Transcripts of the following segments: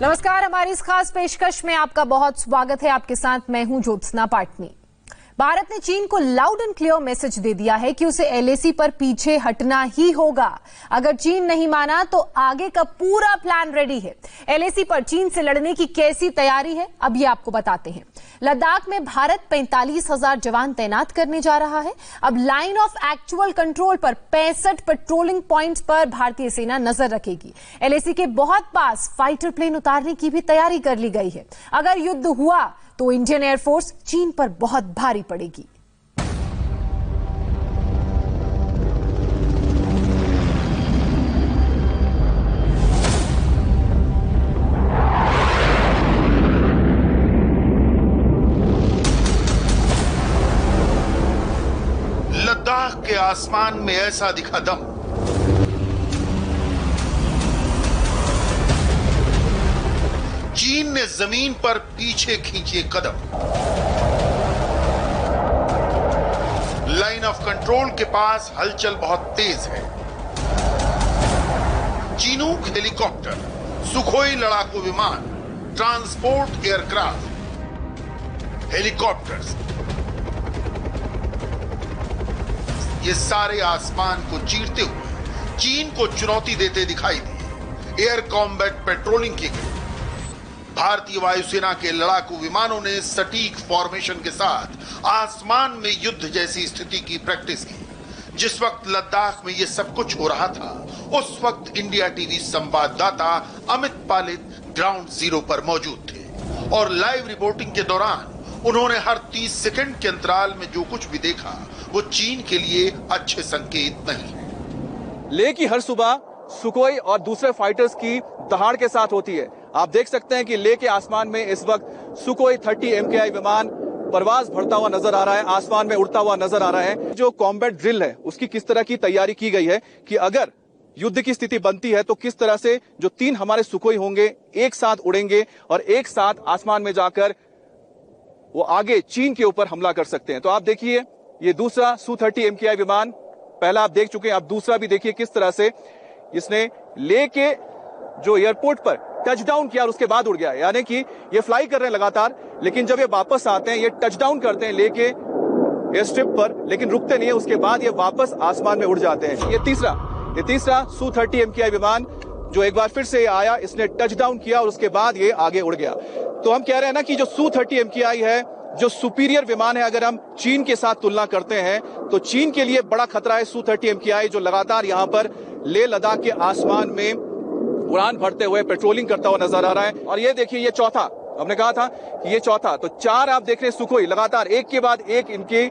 नमस्कार, हमारी इस खास पेशकश में आपका बहुत स्वागत है। आपके साथ मैं हूं ज्योत्सना पाटनी। भारत ने चीन को लाउड एंड क्लियर मैसेज दे दिया है कि उसे एलएसी पर पीछे हटना ही होगा। अगर चीन नहीं माना तो आगे का पूरा प्लान रेडी है। एलएसी पर चीन से लड़ने की कैसी तैयारी है, अब ये आपको बताते हैं। लद्दाख में भारत 45,000 जवान तैनात करने जा रहा है। अब लाइन ऑफ एक्चुअल कंट्रोल पर 65 पेट्रोलिंग पॉइंट्स पर भारतीय सेना नजर रखेगी। एलएसी के बहुत पास फाइटर प्लेन उतारने की भी तैयारी कर ली गई है। अगर युद्ध हुआ तो इंडियन एयरफोर्स चीन पर बहुत भारी पड़ेगी। लद्दाख के आसमान में ऐसा दिखा दम, चीन ने जमीन पर पीछे खींचे कदम। लाइन ऑफ कंट्रोल के पास हलचल बहुत तेज है। चिनूक हेलीकॉप्टर, सुखोई लड़ाकू विमान, ट्रांसपोर्ट एयरक्राफ्ट, हेलीकॉप्टर्स, ये सारे आसमान को चीरते हुए चीन को चुनौती देते दिखाई दिए। एयर कॉम्बैट पेट्रोलिंग की गई। भारतीय वायुसेना के लड़ाकू विमानों ने सटीक फॉर्मेशन के साथ आसमान में युद्ध जैसी स्थिति की प्रैक्टिस की। जिस वक्त लद्दाख में यह सब कुछ हो रहा था, उस वक्त इंडिया टीवी संवाददाता अमित पालित ग्राउंड जीरो पर मौजूद थे और लाइव रिपोर्टिंग के दौरान उन्होंने हर 30 सेकंड के अंतराल में जो कुछ भी देखा वो चीन के लिए अच्छे संकेत नहीं है। लेह की हर सुबह सुखोई और दूसरे फाइटर्स की दहाड़ के साथ होती है। आप देख सकते हैं कि लेह के आसमान में इस वक्त सुखोई 30 MKI विमान परवाज भरता हुआ नजर आ रहा है, आसमान में उड़ता हुआ नजर आ रहा है। जो कॉम्बैट ड्रिल है उसकी किस तरह की तैयारी की गई है कि अगर युद्ध की स्थिति बनती है तो किस तरह से जो 3 हमारे सुखोई होंगे एक साथ उड़ेंगे और एक साथ आसमान में जाकर वो आगे चीन के ऊपर हमला कर सकते हैं। तो आप देखिए, ये दूसरा Su-30 MKI विमान, पहला आप देख चुके हैं, आप दूसरा भी देखिए किस तरह से इसने लेह के जो एयरपोर्ट पर टचडाउन किया और उसके बाद उड़ गया। यानी कि ये फ्लाई कर रहे हैं लगातार, लेकिन जब ये वापस आते हैं, ये टचडाउन करते हैं लेह के एयर स्ट्रिप पर, लेकिन रुकते नहीं है। उसके बाद ये वापस आसमान में उड़ जाते हैं। ये तीसरा Su-30 MKI विमान जो एक बार फिर से आया, इसने टचडाउन किया और उसके बाद ये आगे उड़ गया। तो हम कह रहे हैं ना कि जो Su-30 MKI है, जो सुपीरियर विमान है, अगर हम चीन के साथ तुलना करते हैं तो चीन के लिए बड़ा खतरा है Su-30 MKI, जो लगातार यहां पर लेह लद्दाख के आसमान में उड़ान भरते हुए पेट्रोलिंग करता हुआ नजर आ रहा है। और ये देखिए, ये चौथा, हमने कहा था कि ये चौथा, तो 4 आप देख रहे हैं सुखोई लगातार एक के बाद एक इनकी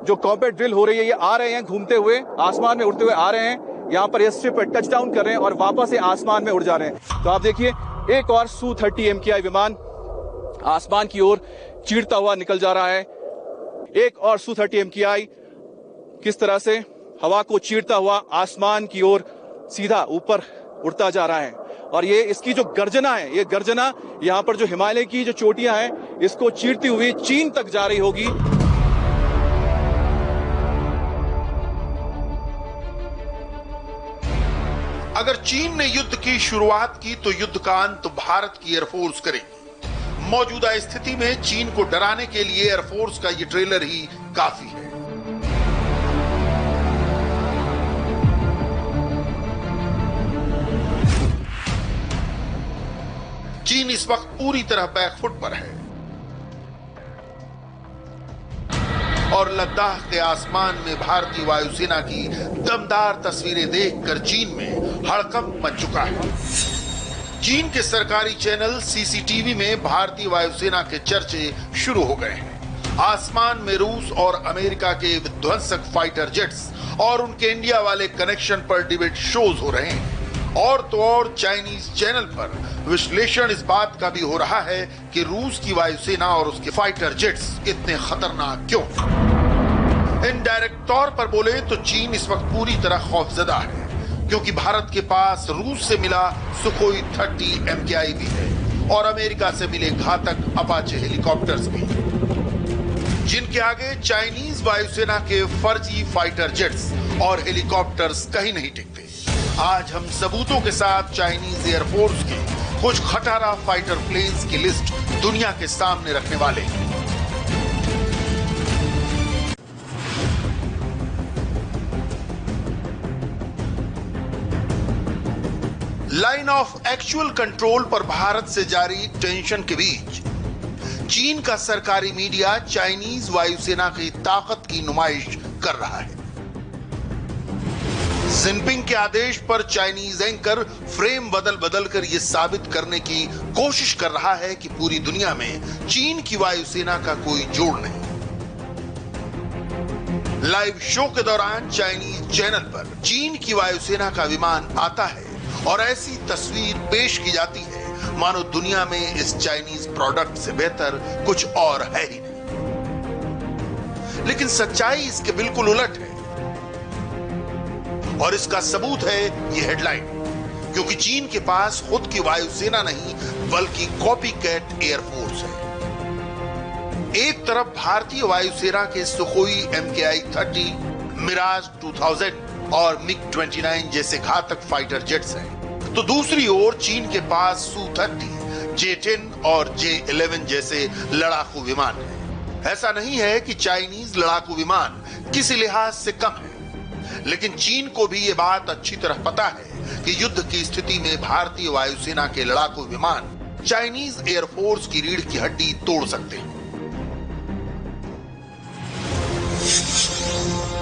जो कॉम्बैट ड्रिल हो रही है, ये आ रहे हैं घूमते हुए, आसमान में उड़ते हुए आ रहे हैं, यहाँ पर एयर स्ट्रिप पर टच डाउन कर रहे हैं और वापस से आसमान में उड़ जा रहे हैं। तो आप देखिए, एक और Su-30 MKI विमान आसमान की ओर चीरता हुआ निकल जा रहा है। एक और Su-30 MKI किस तरह से हवा को चीरता हुआ आसमान की ओर सीधा ऊपर उड़ता जा रहा है। और ये इसकी जो गर्जना है, ये गर्जना यहां पर जो हिमालय की जो चोटियां हैं, इसको चीरती हुई चीन तक जा रही होगी। अगर चीन ने युद्ध की शुरुआत की तो युद्ध का अंत भारत की एयरफोर्स करेगी। मौजूदा स्थिति में चीन को डराने के लिए एयरफोर्स का ये ट्रेलर ही काफी है। चीन इस वक्त पूरी तरह बैकफुट पर है और लद्दाख के आसमान में भारतीय वायुसेना की दमदार तस्वीरें देखकर चीन में हड़कंप मच चुका है। चीन के सरकारी चैनल सीसीटीवी में भारतीय वायुसेना के चर्चे शुरू हो गए हैं। आसमान में रूस और अमेरिका के विध्वंसक फाइटर जेट्स और उनके इंडिया वाले कनेक्शन पर डिबेट शोज हो रहे हैं। और तो और चाइनीज चैनल पर विश्लेषण इस बात का भी हो रहा है कि रूस की वायुसेना और उसके फाइटर जेट्स इतने खतरनाक क्यों। इनडायरेक्ट तौर पर बोले तो चीन इस वक्त पूरी तरह खौफजदा है, क्योंकि भारत के पास रूस से मिला सुखोई 30 MKI भी है और अमेरिका से मिले घातक अपाचे हेलीकॉप्टर्स भी, जिनके आगे चाइनीज वायुसेना के फर्जी फाइटर जेट्स और हेलीकॉप्टर्स कहीं नहीं टिकते। आज हम सबूतों के साथ चाइनीज एयरफोर्स के कुछ खटारा फाइटर प्लेन्स की लिस्ट दुनिया के सामने रखने वाले हैं। लाइन ऑफ एक्चुअल कंट्रोल पर भारत से जारी टेंशन के बीच चीन का सरकारी मीडिया चाइनीज वायुसेना की ताकत की नुमाइश कर रहा है। जिनपिंग के आदेश पर चाइनीज एंकर फ्रेम बदल बदल कर यह साबित करने की कोशिश कर रहा है कि पूरी दुनिया में चीन की वायुसेना का कोई जोड़ नहीं। लाइव शो के दौरान चाइनीज चैनल पर चीन की वायुसेना का विमान आता है और ऐसी तस्वीर पेश की जाती है मानो दुनिया में इस चाइनीज प्रोडक्ट से बेहतर कुछ और है ही नहीं। लेकिन सच्चाई इसके बिल्कुल उलट है और इसका सबूत है ये हेडलाइन, क्योंकि चीन के पास खुद की वायुसेना नहीं बल्कि कॉपी कैट एयरफोर्स है। एक तरफ भारतीय वायुसेना के सुखोई MKI-30, मिराज 2000 और MiG-29 जैसे घातक फाइटर जेट्स हैं, तो दूसरी ओर चीन के पास Su-30, J-10 और J-11 जैसे लड़ाकू विमान हैं। ऐसा नहीं है कि चाइनीज लड़ाकू विमान किसी लिहाज से कम है, लेकिन चीन को भी ये बात अच्छी तरह पता है कि युद्ध की स्थिति में भारतीय वायुसेना के लड़ाकू विमान चाइनीज एयरफोर्स की रीढ़ की हड्डी तोड़ सकते हैं।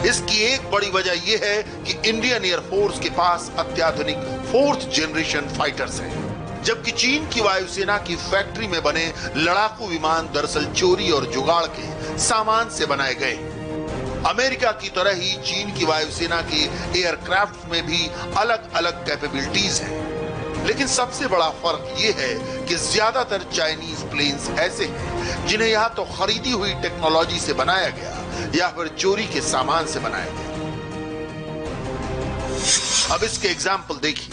इसकी एक बड़ी वजह यह है कि इंडियन एयरफोर्स के पास अत्याधुनिक 4th जनरेशन फाइटर्स हैं, जबकि चीन की वायुसेना की फैक्ट्री में बने लड़ाकू विमान दरअसल चोरी और जुगाड़ के सामान से बनाए गए। अमेरिका की तरह ही चीन की वायुसेना के एयरक्राफ्ट में भी अलग अलग कैपेबिलिटीज हैं, लेकिन सबसे बड़ा फर्क यह है कि ज्यादातर चाइनीज प्लेन्स ऐसे हैं जिन्हें या तो खरीदी हुई टेक्नोलॉजी से बनाया गया या फिर चोरी के सामान से बनाया गया। अब इसके एग्जाम्पल देखिए।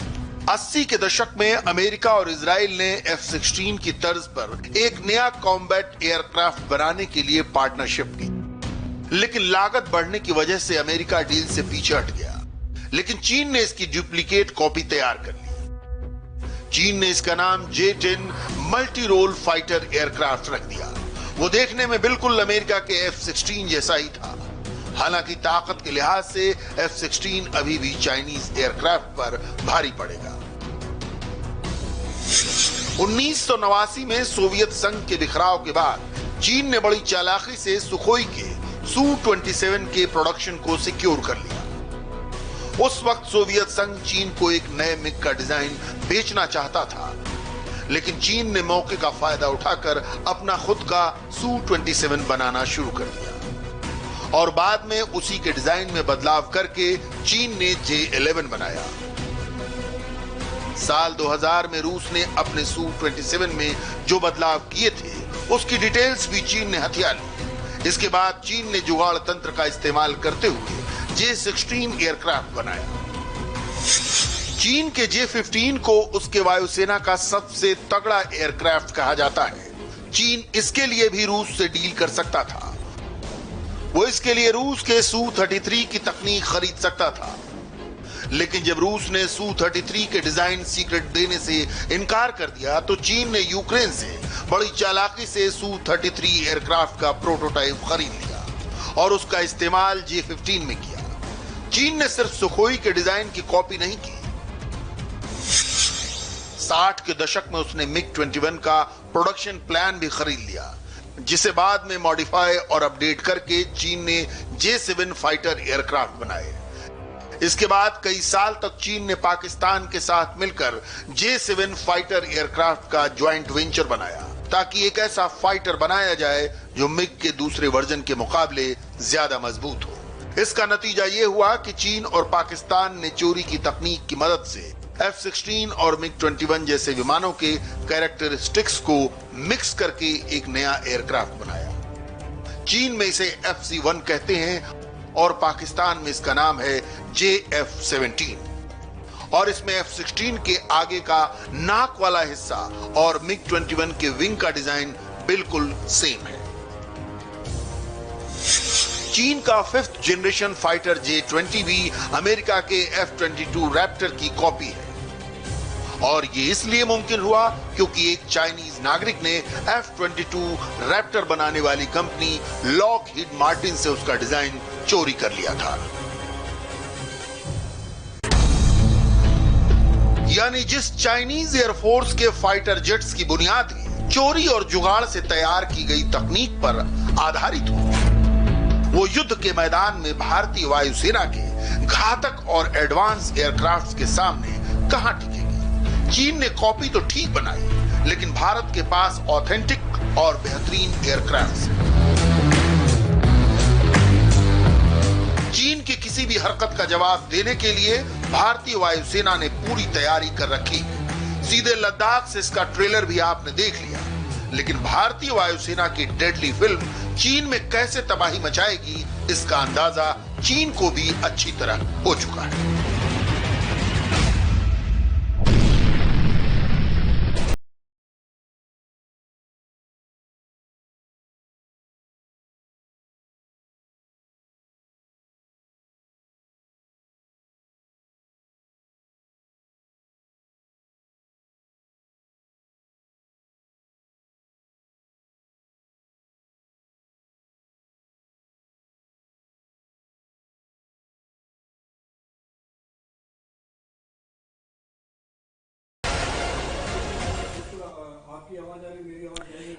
80 के दशक में अमेरिका और इजराइल ने F-16 की तर्ज पर एक नया कॉम्बैट एयरक्राफ्ट बनाने के लिए पार्टनरशिप की, लेकिन लागत बढ़ने की वजह से अमेरिका डील से पीछे हट गया। लेकिन चीन ने इसकी डुप्लीकेट कॉपी तैयार कर ली। चीन ने इसका नाम J-10 multi role fighter aircraft रख दिया। वो देखने में बिल्कुल अमेरिका के F-16 जैसा ही था। हालांकि ताकत के लिहाज से F-16 अभी भी चाइनीज एयरक्राफ्ट पर भारी पड़ेगा। 1989 में सोवियत संघ के बिखराव के बाद चीन ने बड़ी चालाकी से सुखोई के Su-27 के प्रोडक्शन को सिक्योर कर लिया। उस वक्त सोवियत संघ चीन को एक नए मिग का डिजाइन बेचना चाहता था, लेकिन चीन ने मौके का फायदा उठाकर अपना खुद का Su-27 बनाना शुरू कर दिया और बाद में उसी के डिजाइन में बदलाव करके चीन ने J-11 बनाया। साल 2000 में रूस ने अपने Su-27 में जो बदलाव किए थे उसकी डिटेल्स भी चीन ने हथिया ली। इसके बाद चीन ने जुगाड़ तंत्र का इस्तेमाल करते हुए J-16 एयरक्राफ्ट बनाया। चीन के J-15 को उसके वायुसेना का सबसे तगड़ा एयरक्राफ्ट कहा जाता है। चीन इसके लिए भी रूस से डील कर सकता था। वो इसके लिए रूस के Su-33 की तकनीक खरीद सकता था, लेकिन जब रूस ने Su-33 के डिजाइन सीक्रेट देने से इनकार कर दिया तो चीन ने यूक्रेन से बड़ी चालाकी से Su-33 एयरक्राफ्ट का प्रोटोटाइप खरीद लिया और उसका इस्तेमाल J-15 में किया। चीन ने सिर्फ सुखोई के डिजाइन की कॉपी नहीं की, 60 के दशक में उसने MiG-21 का प्रोडक्शन प्लान भी खरीद लिया, जिसे बाद में मॉडिफाई और अपडेट करके चीन ने J-7 फाइटर एयरक्राफ्ट बनाए। इसके बाद कई साल तक चीन ने पाकिस्तान के साथ मिलकर J-7 फाइटर एयरक्राफ्ट का ज्वाइंट वेंचर बनाया, ताकि एक ऐसा फाइटर बनाया जाए जो मिग के दूसरे वर्जन के मुकाबले ज्यादा मजबूत हो। इसका नतीजा यह हुआ कि चीन और पाकिस्तान ने चोरी की तकनीक की मदद से F-16 और MiG-21 जैसे विमानों के कैरेक्टरिस्टिक्स को मिक्स करके एक नया एयरक्राफ्ट बनाया। चीन में इसे FC-1 कहते हैं और पाकिस्तान में इसका नाम है JF-17 और इसमें F-16 के आगे का नाक वाला हिस्सा और MiG-21 के विंग का डिजाइन बिल्कुल सेम है। चीन का 5th जनरेशन फाइटर J-20 भी अमेरिका के F-22 रैप्टर की कॉपी है और ये इसलिए मुमकिन हुआ क्योंकि एक चाइनीज नागरिक ने F-22 रैप्टर बनाने वाली कंपनी लॉकहीड मार्टिन से उसका डिजाइन चोरी कर लिया था। यानी जिस चाइनीज एयरफोर्स के फाइटर जेट्स की बुनियाद ही चोरी और जुगाड़ से तैयार की गई तकनीक पर आधारित हो, वो युद्ध के मैदान में भारतीय वायुसेना के घातक और एडवांस एयरक्राफ्ट्स के सामने कहां टिकेगी। चीन ने कॉपी तो ठीक बनाई, लेकिन भारत के पास ऑथेंटिक और बेहतरीन एयरक्राफ्ट्स हैं। चीन की किसी भी हरकत का जवाब देने के लिए भारतीय वायुसेना ने पूरी तैयारी कर रखी। सीधे लद्दाख से इसका ट्रेलर भी आपने देख लिया। लेकिन भारतीय वायुसेना की डेडली फिल्म चीन में कैसे तबाही मचाएगी, इसका अंदाजा चीन को भी अच्छी तरह हो चुका है।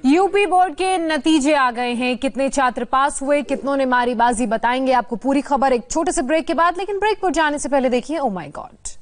यूपी बोर्ड के नतीजे आ गए हैं। कितने छात्र पास हुए, कितनों ने मारी बाजी, बताएंगे आपको पूरी खबर एक छोटे से ब्रेक के बाद। लेकिन ब्रेक पर जाने से पहले देखिए, ओ माय गॉड।